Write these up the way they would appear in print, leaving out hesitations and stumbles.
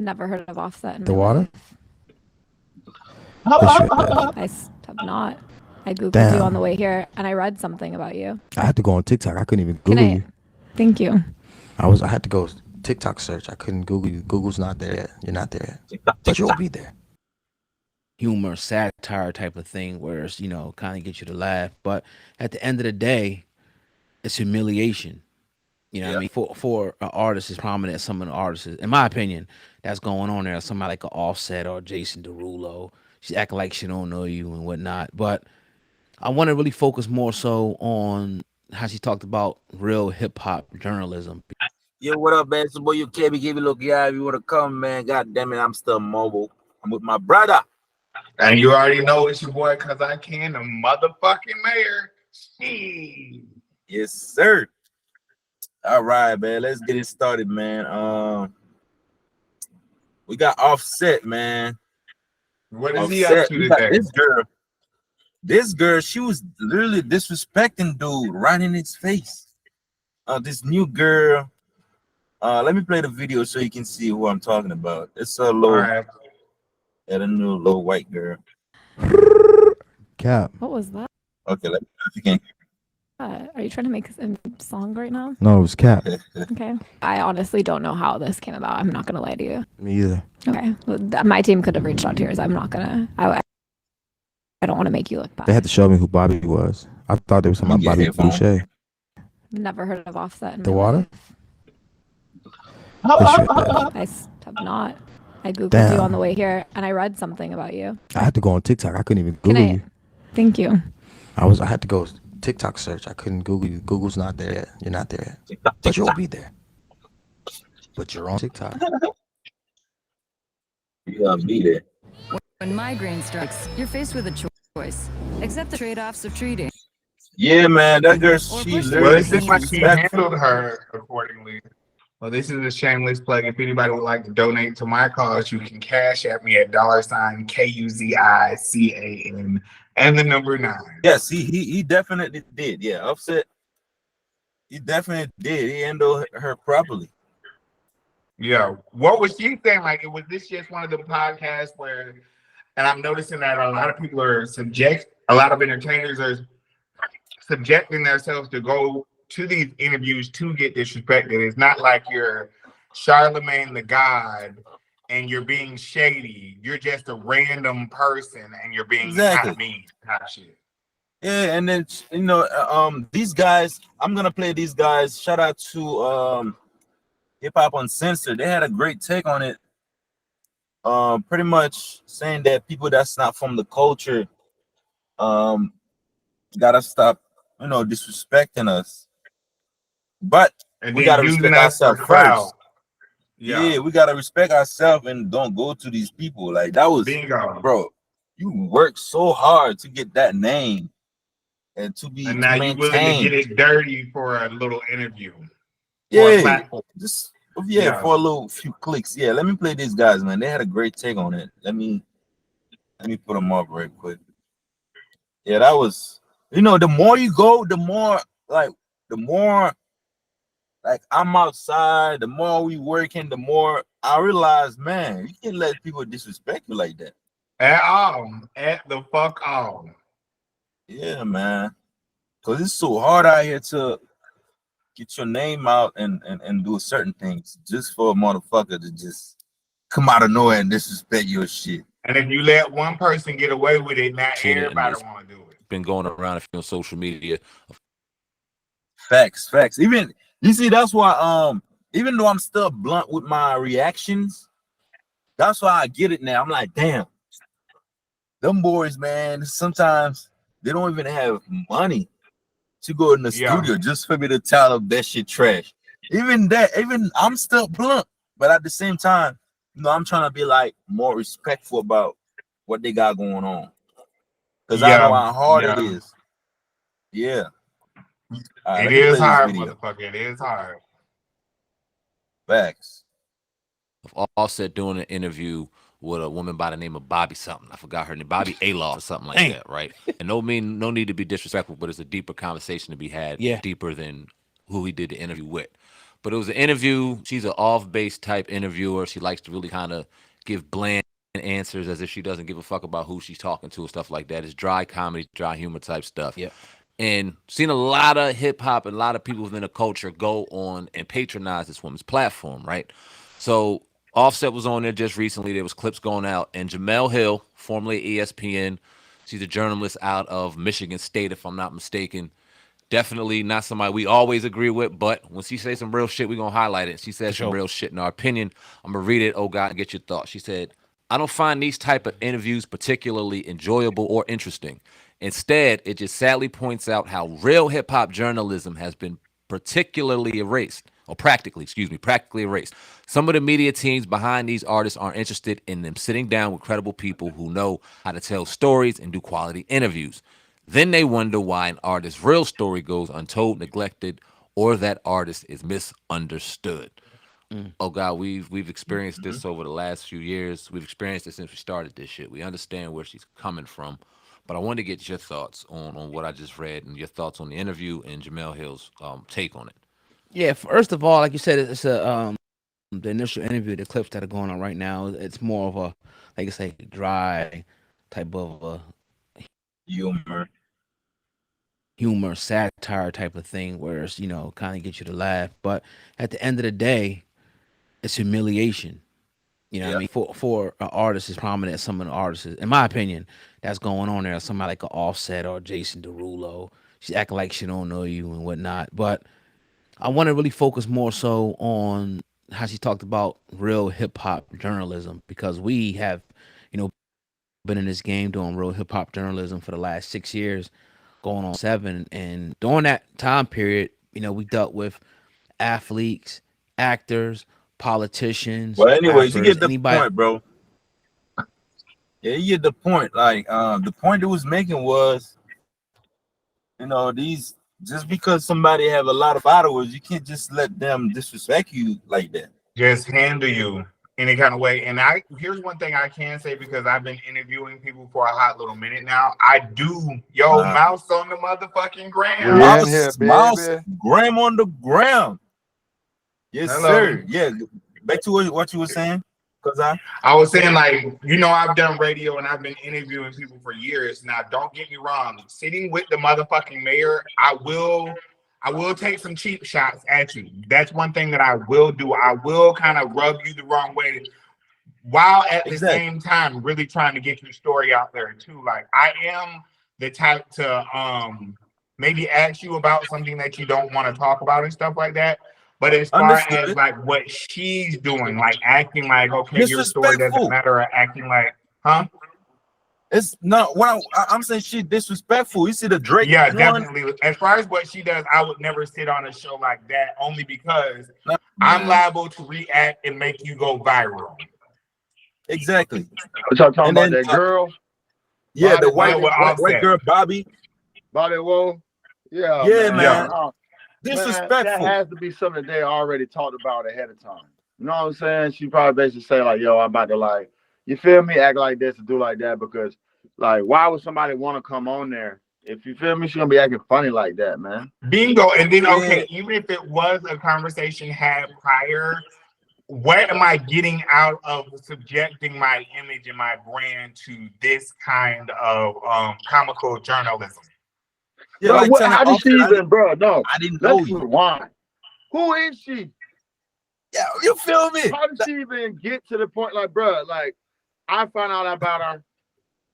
Never heard of Offset in The my water? life. Have not. I Googled you on the Damn. way here and I read something about you. I had to go on TikTok. I couldn't even Can Google I? you. Thank you. I had to go TikTok search. I couldn't Google you. Google's not there yet. You're not there yet. But you'll be there. Humor, satire type of thing, where it's, kind of get you to laugh. But at the end of the day, it's humiliation. You know what I Yeah. mean? For an artist as prominent as some of the artists, in my opinion, that's going on there. Somebody like an Offset or Jason Derulo. She's acting like she don't know you and whatnot. But I want to really focus more so on how she talked about real hip hop journalism. Yo, what up, man? It's your boy, you KB. Give me a look, yeah. If you want to come, man, god damn it, I'm still mobile. I'm with my brother. And you already know it's your boy, cause I can, the motherfucking mayor. She. Yes, sir. All right, man. Let's get it started, man. We got Offset, man. What is he up to We got today? this girl. This girl, she was literally disrespecting dude right in his face. This new girl. Let me play the video so you can see who I'm talking about. It's a little, Right. the new little white girl. Cap. What was that? Okay, let me know if you can. Are you trying to make a song right now? No, it was Cap. Okay. I honestly don't know how this came about. I'm not gonna lie to you. Me either. Okay. Well, my team could have reached out to yours. I'm not gonna. I don't want to make you look bad. They had to show me who Bobbi was. I thought they were talking about You Bobby get headphones. Boucher. Never heard of Offset in The my water? life. Have not. I Googled Damn. you on the way here and I read something about you. I had to go on TikTok. I couldn't even Can Google I? you. Thank you. I had to go TikTok search. I couldn't Google you. Google's not there yet. You're not there yet. But you'll be there. But you're on TikTok. You gotta be there. When migraine strikes, you're faced with a choice. Accept the trade-offs of treating. Yeah, man, that girl, Or she push Well, literally it seems like he disrespectful. handled her accordingly. Well, this is a shameless plug. If anybody would like to donate to my cause, you can cash at me at $KUZICAN and the number 9. Yes, he definitely did. Yeah, Offset. He definitely did. He handled her properly. Yeah. What was she saying? Like, was this just one of the podcasts where, and I'm noticing that a lot of people are a lot of entertainers are subjecting themselves to go to these interviews to get disrespected. It's not like you're Charlemagne the God and you're being shady. You're just a random person and you're being kind of mean type shit. Yeah, and then these guys, I'm gonna play these guys. Shout out to Hip Hop Uncensored. They had a great take on it. Pretty much saying that people that's not from the culture gotta stop, disrespecting us. But And we then gotta using respect us for ourselves clout. first. Yeah, we gotta respect ourselves and don't go to these people. Like that was Bingo. bro. You worked so hard to get that name and to be And now you're willing to maintained. get it dirty for a little interview. Yeah, just for Yeah. a little few clicks. Yeah, let me play these guys, man. They had a great take on it. Let me put them up right quick. Yeah, that was, the more you go, the more I'm outside, the more we working, the more I realize, man, you can't let people disrespect you like that. At all. At the fuck all. Yeah, man. Because it's so hard out here to get your name out and do certain things just for a motherfucker to just come out of nowhere and disrespect your shit. And if you let one person get away with it, not Seen it, and everybody it's want to do it. been going around if you're on social media. Facts. Even you see, that's why even though I'm still blunt with my reactions, that's why I get it now. I'm like, damn, them boys, man, sometimes they don't even have money to go in the studio just for me to tell them that shit trash. Even I'm still blunt, but at the same time, I'm trying to be like more respectful about what they got going on. Because I know how hard it is. Yeah. It is hard, motherfucker. It is hard. Facts. Of Offset doing an interview with a woman by the name of Bobbi something. I forgot her name. Bobbi ALTHOFF or something like that, right? And no need to be disrespectful, but it's a deeper conversation to be had, deeper than who he did the interview with. But it was an interview. She's an off-base type interviewer. She likes to really kind of give bland answers as if she doesn't give a fuck about who she's talking to and stuff like that. It's dry comedy, dry humor type stuff. Yeah. And seen a lot of hip hop and a lot of people within the culture go on and patronize this woman's platform, right? So Offset was on there just recently. There was clips going out, and Jamel Hill, formerly ESPN, she's a journalist out of Michigan State, if I'm not mistaken. Definitely not somebody we always agree with, but when she says some real shit, we're going to highlight it. She says some real shit in our opinion. I'm going to read it, oh God, and get your thoughts. She said, I don't find these type of interviews particularly enjoyable or interesting. Instead, it just sadly points out how real hip-hop journalism has been practically erased. Some of the media teams behind these artists aren't interested in them sitting down with credible people who know how to tell stories and do quality interviews. Then they wonder why an artist's real story goes untold, neglected, or that artist is misunderstood. Oh God, we've experienced this over the last few years. We've experienced it since we started this shit. We understand where she's coming from, but I wanted to get your thoughts on what I just read and your thoughts on the interview and Jamel Hill's take on it. Yeah, first of all, like you said, it's a the initial interview, the clips that are going on right now. It's more of a, like I say, dry type of a humor, satire type of thing, where it's, kind of get you to laugh. But at the end of the day, it's humiliation. You know what I mean? For an artist as prominent as some of the artists, in my opinion, that's going on there. Somebody like an Offset or Jason Derulo. She's acting like she don't know you and whatnot. But I want to really focus more so on how she talked about real hip hop journalism, because we have, been in this game doing real hip hop journalism for the last 6 years, going on 7. And during that time period, we dealt with athletes, actors, politicians. Well, anyways, you rappers, get the point, bro. Yeah, you get the point. Like, the point it was making was, these, just because somebody have a lot of followers, you can't just let them disrespect you like that. Just handle you any kind of way. And here's one thing I can say, because I've been interviewing people for a hot little minute now. I do, mouse on the motherfucking gram. Mouse gram on the gram. Yes, sir. Yeah. Back to what you were saying. I was saying, like, I've done radio and I've been interviewing people for years. Now, don't get me wrong. Sitting with the motherfucking mayor, I will take some cheap shots at you. That's one thing that I will do. I will kind of rub you the wrong way, while at the same time really trying to get your story out there too. Like, I am the type to maybe ask you about something that you don't want to talk about and stuff like that. But as far as like what she's doing, like acting like, okay, your story doesn't matter, or acting like, It's not what I'm saying. She disrespectful. You see the Drake? Yeah, definitely. As far as what she does, I would never sit on a show like that, only because I'm liable to react and make you go viral. Exactly. What y'all talking about? That girl? Yeah, Bobbi, the white girl, Bobbi. Whoa. Yeah. Yeah, man. Disrespectful. That has to be something that they already talked about ahead of time. You know what I'm saying? She probably basically say like, "Yo, I'm about to like." You feel me? Act like this and do like that, because like, why would somebody want to come on there? If you feel me, she's gonna be acting funny like that, man. Bingo. And then even if it was a conversation had prior, what am I getting out of subjecting my image and my brand to this kind of comical journalism? Yeah, bro, like how did she even, bro? No, I didn't know you. Why? Who is she? Yeah, you feel me? How did she even get to the point, like, bro? Like, I found out about her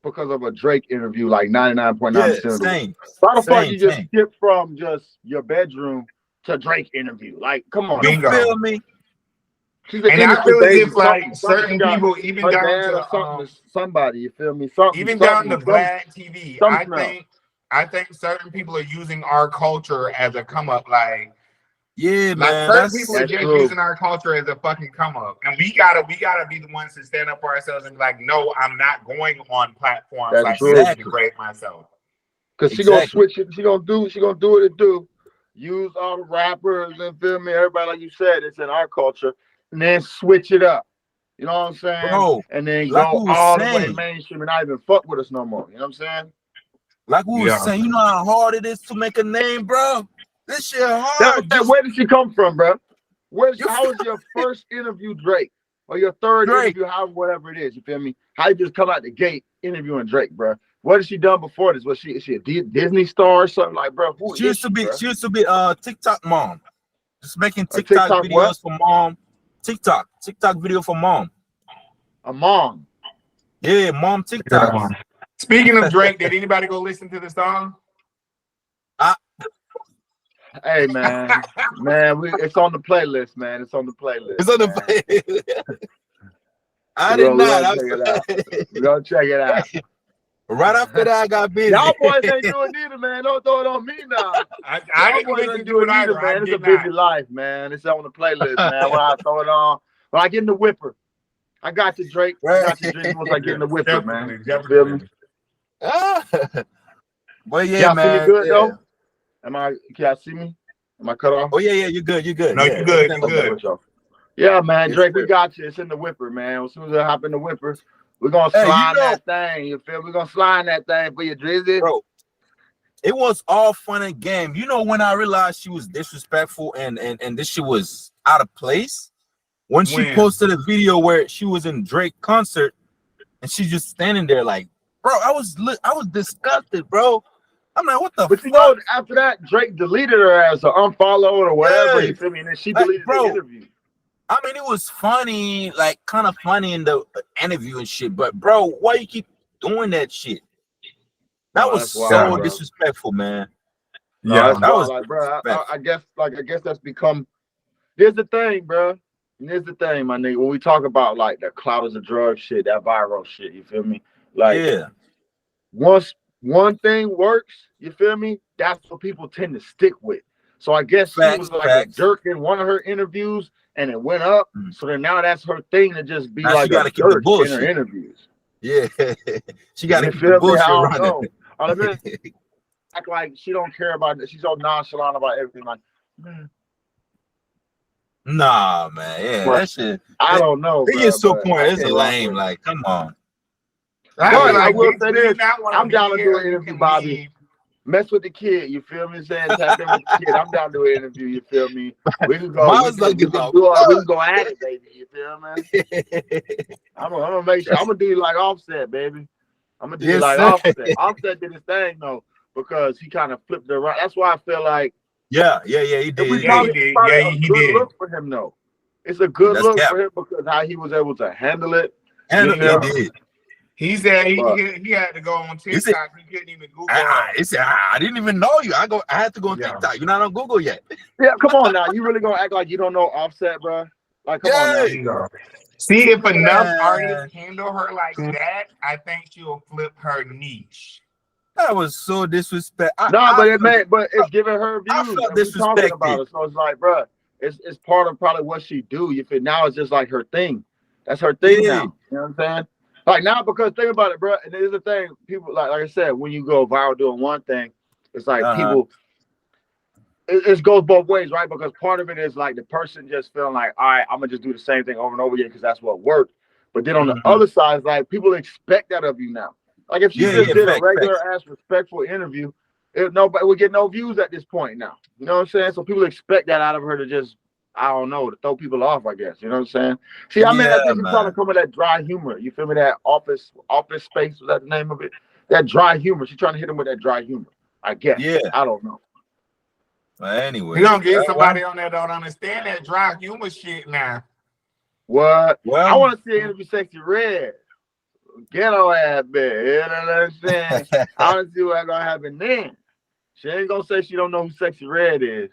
because of a Drake interview, like 99.9%. Same. Why the fuck you just skip from just your bedroom to Drake interview? Like, come on. You feel me? And I feel as if like certain people, even down to somebody, you feel me? Something, even down to Vlad TV, I think certain people are using our culture as a come up, like. Yeah, man. Like certain people are just using our culture as a fucking come up, and we gotta be the ones to stand up for ourselves and be like, no, I'm not going on platforms like this to degrade myself. Because she gonna switch it. She gonna do what it do. Use all the rappers and feel me, everybody, like you said, it's in our culture, and then switch it up. You know what I'm saying? Bro, and then go all the way mainstream and not even fuck with us no more. You know what I'm saying? Like we were saying, you know how hard it is to make a name, bro. This shit hard. Where did she come from, bro? How was your first interview, Drake? Or your third interview, whatever it is, you feel me? How you just come out the gate interviewing Drake, bro? What has she done before this? Is she a Disney star or something? Like, bro, she used to be TikTok mom. Just making TikTok videos what? for mom. TikTok video for mom. A mom. Yeah, mom TikTok. Speaking of Drake, did anybody go listen to the song? Hey man, it's on the playlist, man. It's on the playlist. It's on the playlist. I did not. We're gonna check it out. Right after that, I got busy. Y'all boys ain't doing neither, man. Don't throw it on me now. I didn't listen to it either, man. It's a busy life, man. It's on the playlist, man. When I throw it on, when I get in the whipper, I got you, Drake. I got you, Drake. Once I get in the whipper, man. Feel me? Well, yeah, man. See me good though? Can y'all see me? Am I cut off? Oh yeah, you're good. No, you're good. You're good. Yeah, man, Drake, we got you. It's in the whipper, man. As soon as I hop in the whipper, we're gonna slide that thing. You feel? We're gonna slide that thing for you, Drizzy. Bro, it was all fun and game. You know, when I realized she was disrespectful and this shit was out of place, when she posted a video where she was in Drake concert and she's just standing there like, bro, I was disgusted, bro. I'm like, what the fuck? You know, after that, Drake deleted her as an unfollowed or whatever. You feel me? And then she deleted the interview. I mean, it was funny, like kind of funny in the interview and shit. But bro, why you keep doing that shit? That was so disrespectful, man. Yeah, that was like, bro. I guess that's become. Here's the thing, bro. Here's the thing, my nigga. When we talk about like the clout is a drug shit, that viral shit, you feel me? Like, once one thing works, you feel me? That's what people tend to stick with. So I guess she was like a jerk in one of her interviews, and it went up. So then now that's her thing to just be like a jerk in her interviews. Yeah, she got to keep the bullshit running. Act like she don't care about it. She's so nonchalant about everything. Like, man. Nah, man. Yeah, that shit. I don't know. It gets to a point. It's lame. Like, come on. I will say this. I'm down to do an interview, Bobby. Mess with the kid, you feel me? Saying tap in with the kid. I'm down to do an interview, you feel me? We can go. We can go at it, baby. You feel me? I'm gonna make sure. I'm gonna do it like Offset, baby. I'm gonna do it like Offset. Offset did his thing though, because he kind of flipped it around. That's why I feel like. Yeah, he did. He did. He did. Look for him though. It's a good look for him because how he was able to handle it. He did. He said he had to go on TikTok. He couldn't even Google. He said, I didn't even know you. I had to go on TikTok. You're not on Google yet. Yeah, come on now. You really gonna act like you don't know Offset, bro? Like, come on now. See, if enough artists handle her like that, I think she'll flip her niche. That was so disrespectful. But it's giving her views. I felt disrespected about it. So it's like, bro, it's part of probably what she do. You feel now it's just like her thing. That's her thing now. You know what I'm saying? Like now, because think about it, bro. And there's the thing, people like I said, when you go viral doing one thing, it's like people. It goes both ways, right? Because part of it is like the person just feeling like, all right, I'm gonna just do the same thing over and over again because that's what worked. But then on the other side, it's like people expect that of you now. Like if she just did a regular ass respectful interview, nobody would get no views at this point now. You know what I'm saying? So people expect that out of her to just, I don't know, to throw people off, I guess. You know what I'm saying? See, I mean, I think she's trying to come with that dry humor. You feel me? That office space, was that the name of it? That dry humor. She's trying to hit him with that dry humor, I guess. Yeah. I don't know. Well, anyway. You gonna get somebody on there don't understand that dry humor shit now. What? Well, I want to see her interview Sexy Red. Ghetto ass bitch. You know what I'm saying? I want to see what's gonna happen then. She ain't gonna say she don't know who Sexy Red is.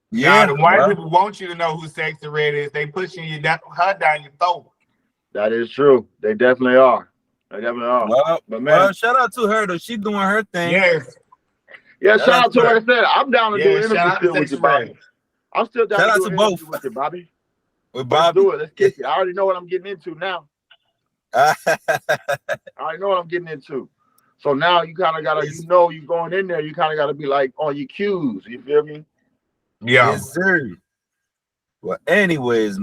Yeah, the white people want you to know who Sexy Red is. They pushing her down your throat. That is true. They definitely are. They definitely are. Well, but man, shout out to her though. She's doing her thing. Yes. Yeah, shout out to her. Like I said, I'm down to do an interview still with you, Bobby. I'm still down to do an interview with you, Bobby. With Bobby. Let's do it. Let's kick it. I already know what I'm getting into now. I already know what I'm getting into. So now you kind of gotta, you going in there, you kind of gotta be like on your cues. You feel me? Yeah. Yes, sir. Well, anyways, man.